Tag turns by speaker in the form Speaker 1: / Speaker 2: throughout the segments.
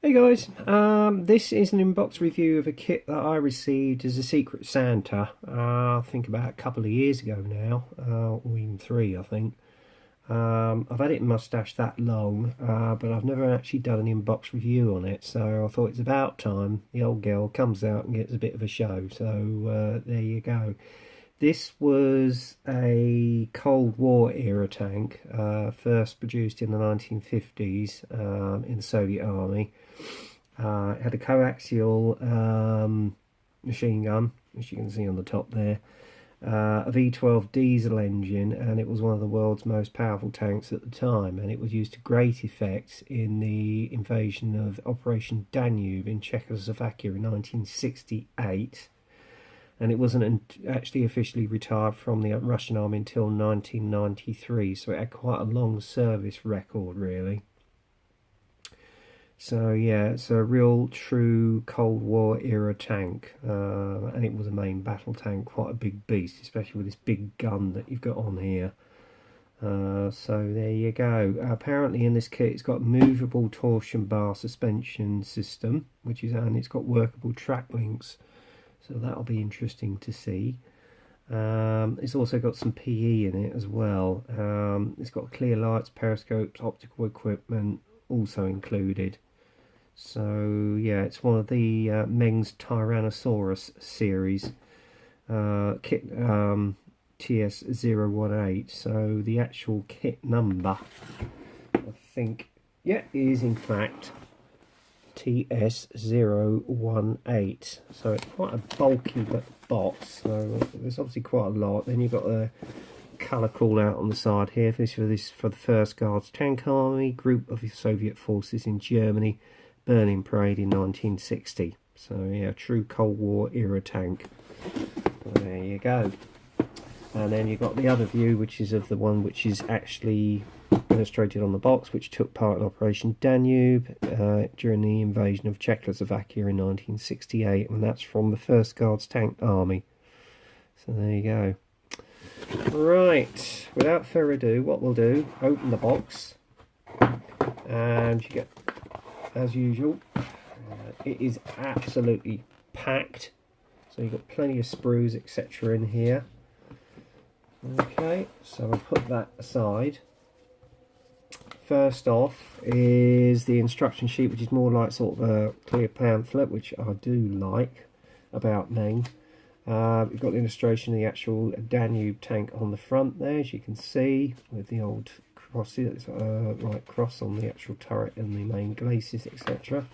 Speaker 1: Hey guys, this is an inbox review of a kit that I received as a Secret Santa, I think about a couple of years ago now, or even 3 I think. I've had it in my stash that long, but I've never actually done an inbox review on it, so I thought it's about time the old girl comes out and gets a bit of a show, so there you go. This was a Cold War era tank, first produced in the 1950s in the Soviet Army. It had a coaxial machine gun, which you can see on the top there, a V12 diesel engine, and it was one of the world's most powerful tanks at the time, and it was used to great effect in the invasion of Operation Danube in Czechoslovakia in 1968. And it wasn't actually officially retired from the Russian army until 1993, so it had quite a long service record really. So yeah, it's a real true Cold War era tank, and it was a main battle tank, quite a big beast, especially with this big gun that you've got on here. So there you go. Apparently in this kit it's got movable torsion bar suspension system, and it's got workable track links. So that'll be interesting to see. It's also got some PE in it as well. It's got clear lights, periscopes, optical equipment also included. So yeah, it's one of the Meng's Tyrannosaurus series, kit TS018. So the actual kit number, I think, yeah, is in fact TS018. So it's quite a bulky box, so there's obviously quite a lot. Then you've got a colour call out on the side here for the First Guards Tank Army, group of Soviet forces in Germany, burning parade in 1960. So yeah, true Cold War era tank. There you go. And then you've got the other view, which is of the one which is actually illustrated on the box, which took part in Operation Danube during the invasion of Czechoslovakia in 1968, and that's from the First Guards Tank Army. So there you go. Right, without further ado, what we'll do, open the box, and you get, as usual, it is absolutely packed, so you've got plenty of sprues etc in here. Okay, so I'll put that aside. First off is the instruction sheet, which is more like sort of a clear pamphlet, which I do like about Meng. You've got the illustration of the actual Danube tank on the front there, as you can see, with the old crosses, like cross on the actual turret and the main glacis, etc.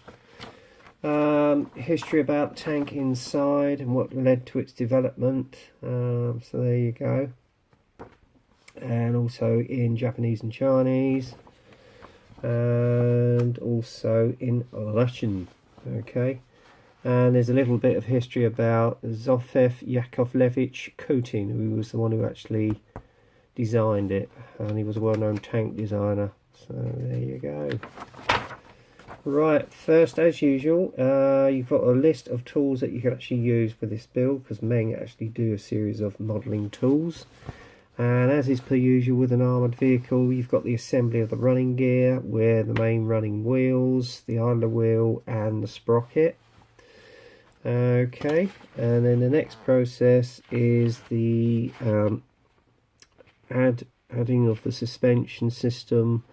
Speaker 1: History about the tank inside and what led to its development. So there you go. And also in Japanese and Chinese, and also in Russian. Okay, and there's a little bit of history about Zofiev Yakovlevich Kotin, who was the one who actually designed it, and he was a well-known tank designer. So there you go. Right, first, as usual, you've got a list of tools that you can actually use for this build, because Meng actually do a series of modelling tools. And as is per usual with an armoured vehicle, you've got the assembly of the running gear, where the main running wheels, the idler wheel and the sprocket. Okay, and then the next process is the adding of the suspension system,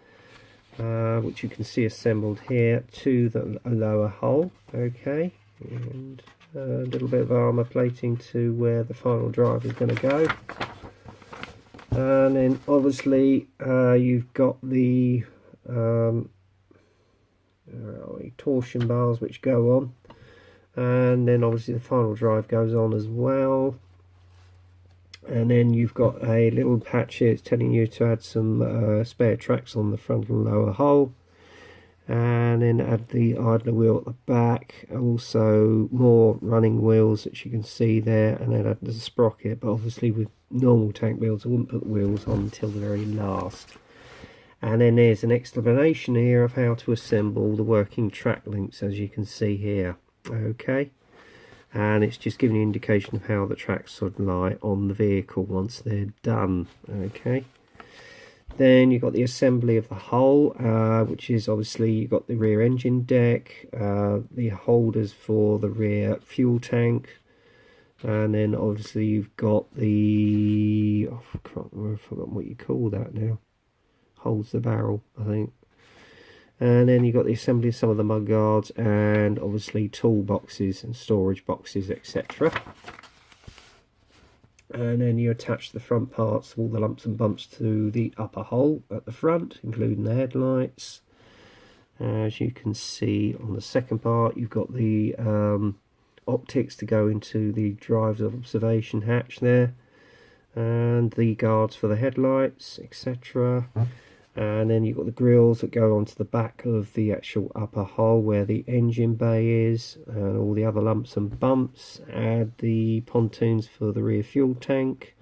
Speaker 1: which you can see assembled here, to the lower hull. Okay, and a little bit of armour plating to where the final drive is going to go. And then obviously you've got the torsion bars which go on, and then obviously the final drive goes on as well. And then you've got a little patch here, it's telling you to add some spare tracks on the front and lower hull, and then add the idler wheel at the back, also more running wheels that you can see there, and then add the sprocket. But obviously with normal tank builds I wouldn't put the wheels on until the very last. And then there's an explanation here of how to assemble the working track links, as you can see here. Okay, and it's just giving you an indication of how the tracks should lie on the vehicle once they're done. Okay, Then you've got the assembly of the hull, which is obviously you've got the rear engine deck, the holders for the rear fuel tank, and then obviously you've got the, oh, I've forgotten what you call that now, holds the barrel, I think. And then you've got the assembly of some of the mud guards, and obviously toolboxes and storage boxes, etc. And then you attach the front parts, all the lumps and bumps, to the upper hull at the front, including the headlights. As you can see on the second part, you've got the optics to go into the driver's observation hatch there, and the guards for the headlights, etc. And then you've got the grills that go onto the back of the actual upper hull where the engine bay is, and all the other lumps and bumps. Add the pontoons for the rear fuel tank,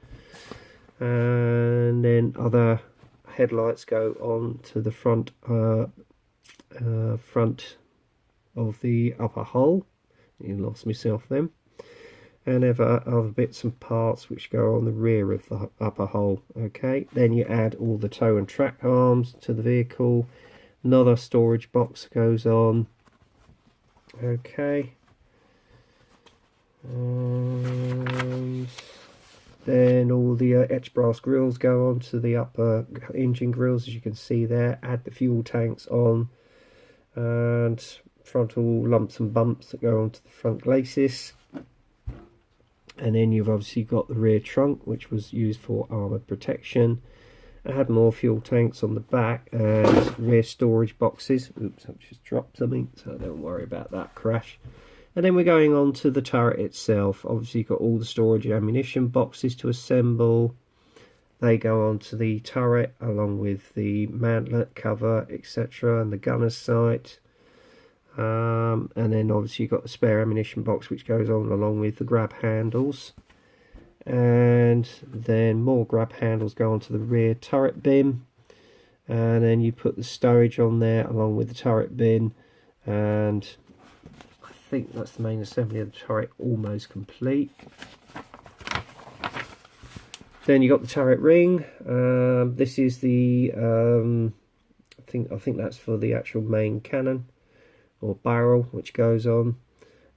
Speaker 1: and then other headlights go on to the front of the upper hull. You lost myself then. And other bits and parts which go on the rear of the upper hull. Okay, then you add all the tow and track arms to the vehicle. Another storage box goes on. Okay, and then all the etched brass grills go on to the upper engine grills, as you can see there. Add the fuel tanks on, and frontal lumps and bumps that go onto the front glacis. And then you've obviously got the rear trunk, which was used for armoured protection. I had more fuel tanks on the back and rear storage boxes. Oops, I've just dropped something, so don't worry about that crash. And then we're going on to the turret itself. Obviously you've got all the storage ammunition boxes to assemble. They go onto the turret along with the mantlet cover, etc., and the gunner's sight. And then obviously you've got the spare ammunition box which goes on along with the grab handles, and then more grab handles go onto the rear turret bin, and then you put the stowage on there along with the turret bin, and I think that's the main assembly of the turret almost complete. Then you got the turret ring. This is the I think that's for the actual main cannon or barrel which goes on,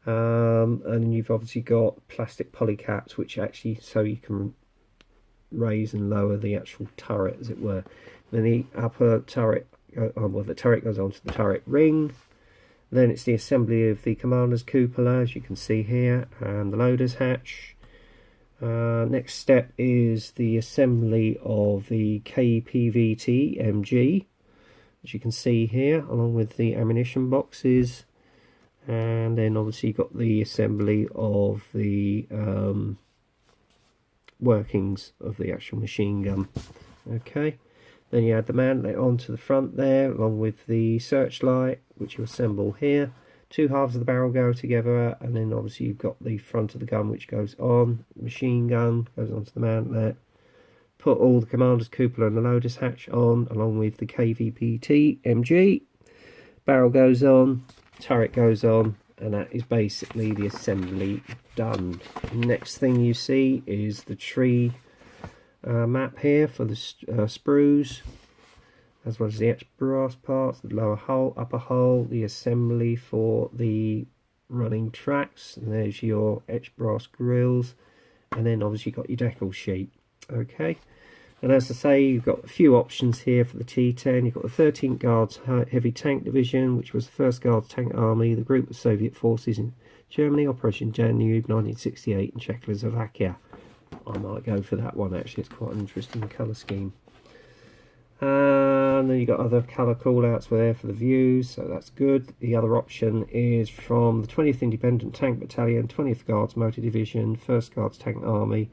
Speaker 1: and you've obviously got plastic polycaps which actually, so you can raise and lower the actual turret, as it were. Then the upper turret, well, the turret goes onto the turret ring. Then it's the assembly of the commander's cupola, as you can see here, and the loader's hatch. Next step is the assembly of the KPVT-MG, as you can see here, along with the ammunition boxes. And then obviously you've got the assembly of the workings of the actual machine gun. Okay, then you add the mantlet onto the front there, along with the searchlight, which you assemble here. Two halves of the barrel go together, and then obviously you've got the front of the gun which goes on. The machine gun goes onto the mantlet. Put all the commander's cupola and the loader's hatch on, along with the KVPT MG. Barrel goes on, turret goes on, and that is basically the assembly done. Next thing you see is the tree map here for the sprues, as well as the etched brass parts, the lower hull, upper hull, the assembly for the running tracks, and there's your etched brass grills, and then obviously you've got your decal sheet. Okay, and as I say, you've got a few options here for the T10. You've got the 13th Guards Heavy Tank Division, which was the 1st Guards Tank Army, the group of Soviet forces in Germany, Operation Danube 1968 in Czechoslovakia. I might go for that one actually, it's quite an interesting colour scheme. And then you've got other colour callouts there for the views, so that's good. The other option is from the 20th Independent Tank Battalion, 20th Guards Motor Division, 1st Guards Tank Army,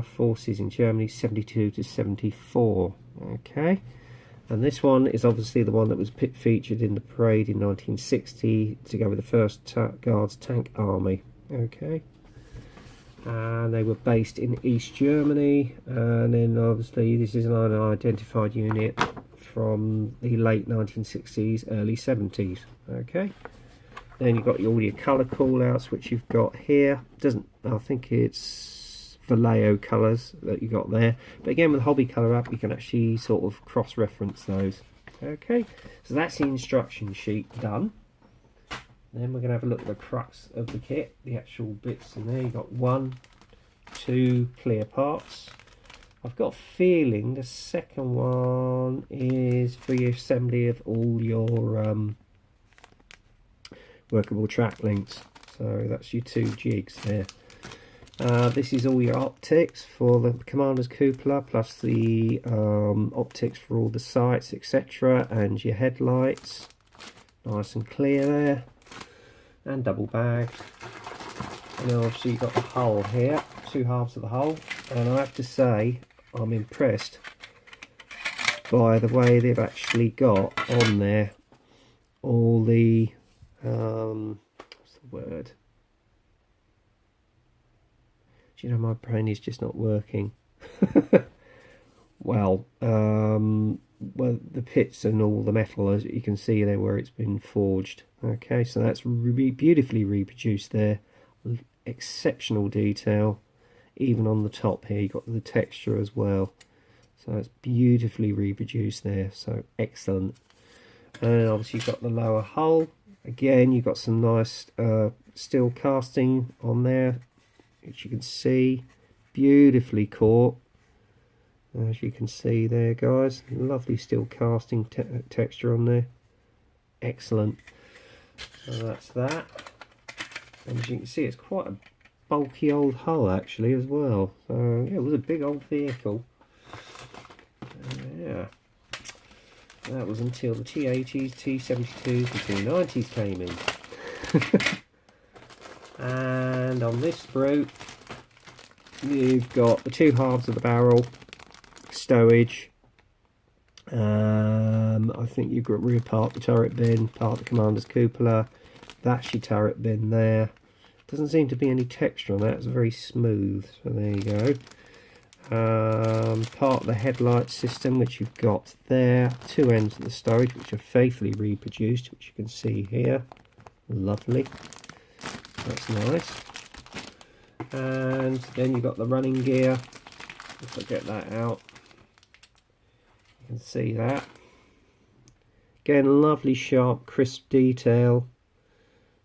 Speaker 1: forces in Germany 72 to 74. Okay, and this one is obviously the one that was featured in the parade in 1960 to go with the 1st Guards Tank Army. Okay, and they were based in East Germany, and then obviously this is an unidentified unit from the late 1960s, early 70s. Okay, then you've got all your colour callouts which you've got here. I think it's Vallejo colours that you got there, but again with the hobby colour app you can actually sort of cross-reference those. Okay, so that's the instruction sheet done. Then we're going to have a look at the crux of the kit, the actual bits in there. You've got 1, 2 clear parts. I've got a feeling the second one is for your assembly of all your workable track links. So that's your 2 jigs there. This is all your optics for the commander's cupola, plus the optics for all the sights, etc., and your headlights. Nice and clear there. And double bagged. And then obviously you've got the hull here, 2 halves of the hull, and I have to say I'm impressed by the way they've actually got on there all the what's the word? Do you know, my brain is just not working. Well, the pits and all the metal, as you can see there where it's been forged. Okay, so that's beautifully reproduced there. Exceptional detail. Even on the top here, you've got the texture as well. So it's beautifully reproduced there. So excellent. And obviously you've got the lower hull. Again, you've got some nice steel casting on there, which you can see. Beautifully caught. As you can see there, guys, lovely steel casting texture on there. Excellent. So that's that. And as you can see, it's quite a bulky old hull actually as well. So yeah, it was a big old vehicle. Yeah. That was until the T80s, T72s, and T90s came in. And on this sprue, you've got the 2 halves of the barrel, stowage. I think you've got rear part the turret bin, part the commander's cupola. That's your turret bin there. Doesn't seem to be any texture on that. It's very smooth. So there you go. Part of the headlight system, which you've got there. 2 ends of the stowage, which are faithfully reproduced, which you can see here. Lovely. That's nice. And then you've got the running gear. If I get that out, you can see that. Again, lovely sharp crisp detail,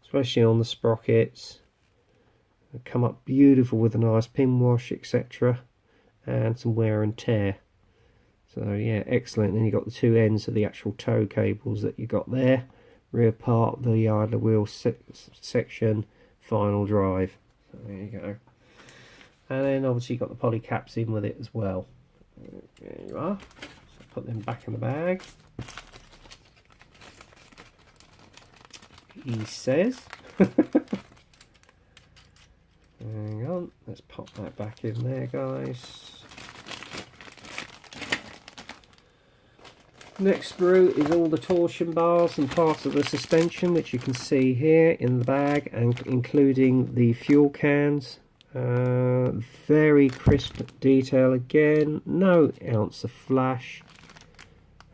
Speaker 1: especially on the sprockets. They come up beautiful with a nice pin wash, etc., and some wear and tear. So yeah, excellent. And you've got the 2 ends of the actual tow cables that you got there. Rear part, the idler wheel section, final drive. So there you go. And then obviously you've got the poly caps in with it as well. There you are. So put them back in the bag. He says. Hang on, let's pop that back in there, guys. Next sprue is all the torsion bars and parts of the suspension, which you can see here in the bag, and including the fuel cans. Very crisp detail again, no ounce of flash,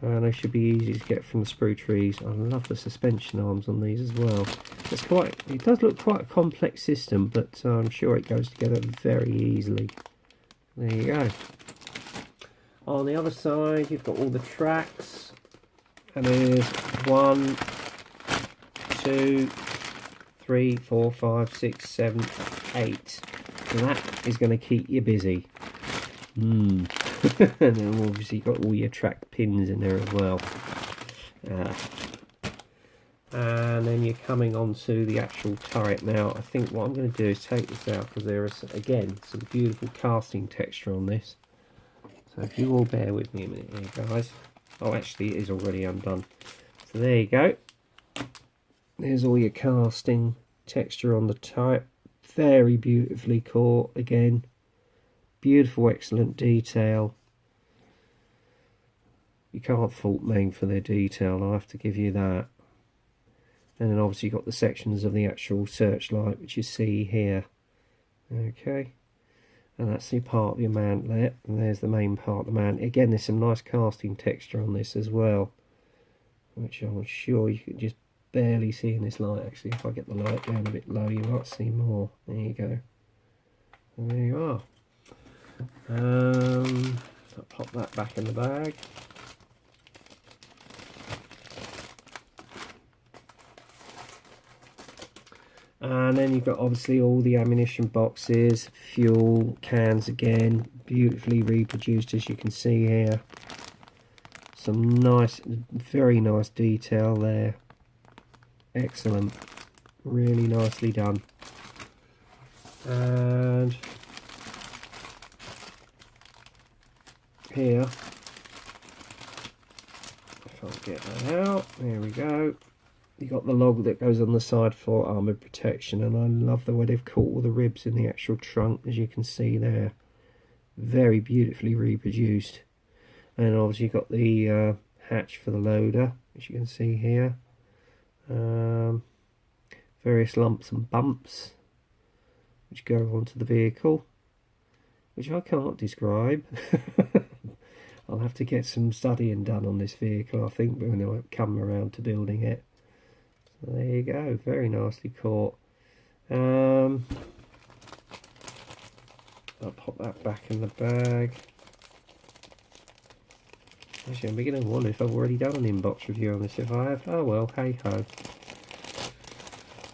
Speaker 1: and they should be easy to get from the sprue trees. I love the suspension arms on these as well. It does look quite a complex system, but I'm sure it goes together very easily. There you go. On the other side, you've got all the tracks, and there's 1, 2, 3, 4, 5, 6, 7, 8. So that is going to keep you busy. And then obviously you've got all your track pins in there as well. And then you're coming on to the actual turret. Now I think what I'm going to do is take this out, because there is again some beautiful casting texture on this. So if you all bear with me a minute here, guys. Oh, actually it is already undone. So there you go. There's all your casting texture on the turret. Very beautifully caught again. Beautiful, excellent detail. You can't fault Meng for their detail, I have to give you that. And then obviously you've got the sections of the actual searchlight, which you see here. Okay. And that's the part of your mantlet, and there's the main part of the mantlet. Again, there's some nice casting texture on this as well, which I'm sure you can just barely see in this light. Actually, if I get the light down a bit low, you might see more. There you go. And there you are. I'll pop that back in the bag. And then you've got obviously all the ammunition boxes, fuel cans again, beautifully reproduced as you can see here. Some nice, very nice detail there. Excellent. Really nicely done. And here, if I get that out, there we go. You got the log that goes on the side for armoured protection, and I love the way they've caught all the ribs in the actual trunk, as you can see there. Very beautifully reproduced. And obviously you've got the hatch for the loader, as you can see here. Various lumps and bumps which go onto the vehicle, which I can't describe. I'll have to get some studying done on this vehicle, I think, when I come around to building it. So there you go, very nicely caught. I'll pop that back in the bag. Actually, I'm beginning to wonder if I've already done an inbox review on this. If I have, oh well, hey ho.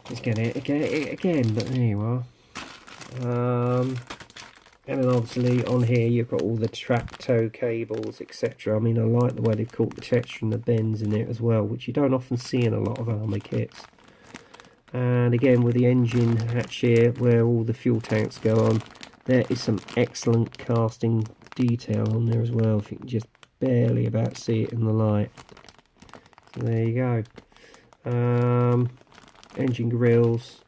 Speaker 1: Let's get it again, but there you are. And then obviously on here you've got all the track tow cables, etc. I mean, I like the way they've caught the texture and the bends in it as well, which you don't often see in a lot of armour kits. And again, with the engine hatch here, where all the fuel tanks go on, there is some excellent casting detail on there as well, if you can just barely about see it in the light. So there you go. Engine grills,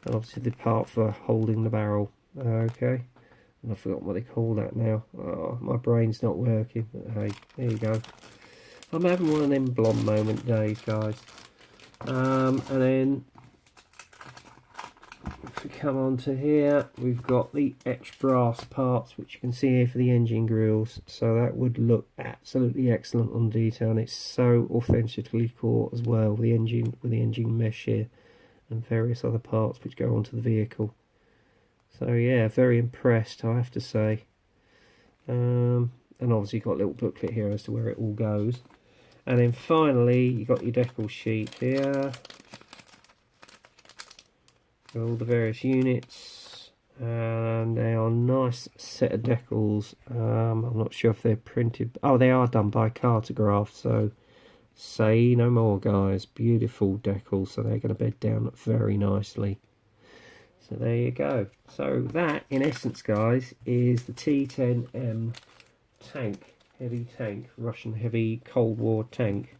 Speaker 1: and obviously the part for holding the barrel. Okay, and I've forgotten what they call that now. Oh, my brain's not working, but hey, there you go. I'm having one of them blonde moment days, guys. And then if we come on to here, we've got the etched brass parts, which you can see here for the engine grills. So that would look absolutely excellent on detail, and it's so authentically caught as well with the engine mesh here and various other parts which go onto the vehicle. So yeah, very impressed, I have to say. And obviously you've got a little booklet here as to where it all goes. And then finally you've got your decal sheet here, all the various units, and they are a nice set of decals. I'm not sure if they're printed. Oh, they are done by Cartograph, so say no more, guys. Beautiful decals, so they're going to bed down very nicely. So there you go. So that, in essence, guys, is the T10M tank, heavy tank, Russian heavy Cold War tank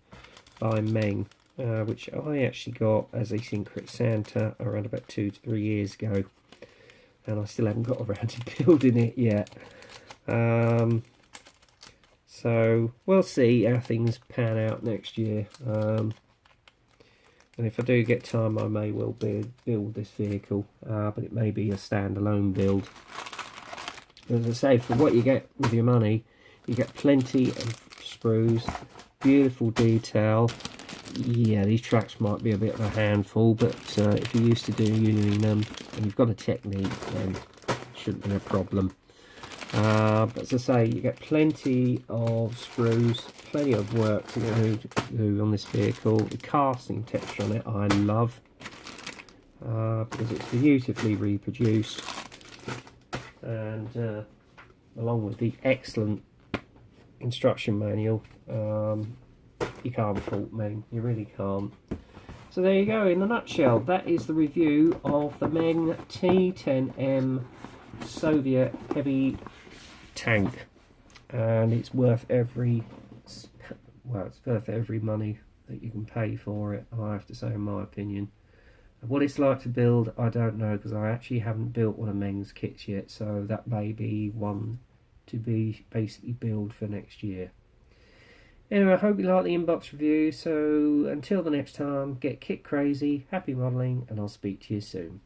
Speaker 1: by Meng. Which I actually got as a Secret Santa around about 2 to 3 years ago, and I still haven't got around to building it yet. So we'll see how things pan out next year. And if I do get time, I may well build this vehicle, but it may be a standalone build. As I say, for what you get with your money, you get plenty of sprues, beautiful detail. Yeah, these tracks might be a bit of a handful, but if you're used to doing them and you've got a technique, then it shouldn't be a problem. But as I say, you get plenty of sprues, plenty of work to do on this vehicle. The casting texture on it I love, because it's beautifully reproduced, and along with the excellent instruction manual, you can't fault me, you really can't. So there you go, in a nutshell, that is the review of the Meng T10M Soviet Heavy tank, and it's worth every money that you can pay for it, I have to say, in my opinion. What it's like to build, I don't know, because I actually haven't built one of Meng's kits yet, so that may be one to be basically build for next year. Anyway, I hope you like the inbox review, so until the next time, get kit crazy, happy modelling, and I'll speak to you soon.